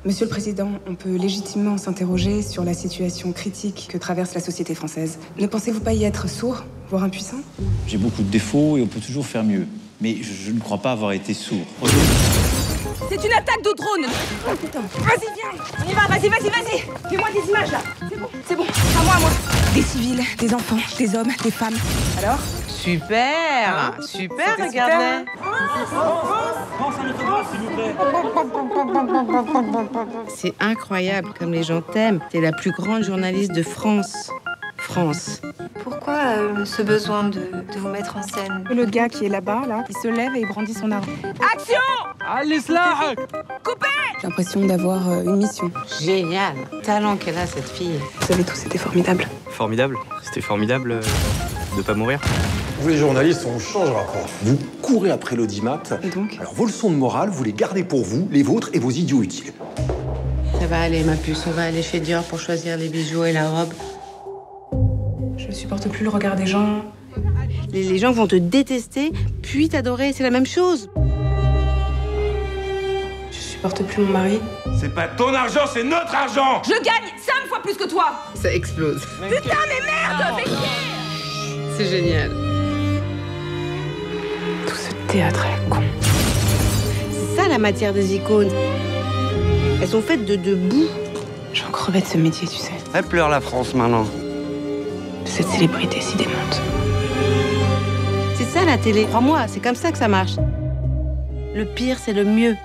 Monsieur le Président, on peut légitimement s'interroger sur la situation critique que traverse la société française. Ne pensez-vous pas y être sourd, voire impuissant? J'ai beaucoup de défauts et on peut toujours faire mieux. Mais je ne crois pas avoir été sourd. C'est une attaque de drone. Oh putain. Vas-y, viens. On y va, vas-y. Fais-moi des images, là. C'est bon. À moi. Des civils, des enfants, des hommes, des femmes. Alors? Super, regardez. C'est incroyable comme les gens t'aiment. T'es la plus grande journaliste de France. Pourquoi ce besoin de vous mettre en scène? Le gars qui est là-bas, là, il se lève et il brandit son arme. Action. Coupez. J'ai l'impression d'avoir une mission. Génial. Talent qu'elle a, cette fille. Vous avez tous été formidables. Formidable. C'était formidable de pas mourir. Vous les journalistes, on ne changera pas. Vous courez après l'audimat. Et donc? Alors vos leçons de morale, vous les gardez pour vous, les vôtres et vos idiots utiles. Ça va aller, ma puce. On va aller chez Dior pour choisir les bijoux et la robe. Je ne supporte plus le regard des gens. Les gens vont te détester, puis t'adorer. C'est la même chose. Je supporte plus mon mari. C'est pas ton argent, c'est notre argent. Je gagne 5 fois plus que toi. Ça explose. Putain, mais merde. Fais chier. C'est génial. Tout ce théâtre est con. C'est ça la matière des icônes. Elles sont faites de boue. J'en crevais de ce métier, tu sais. Elle pleure la France maintenant. De cette célébrité si démente. C'est ça la télé. Crois-moi, c'est comme ça que ça marche. Le pire, c'est le mieux.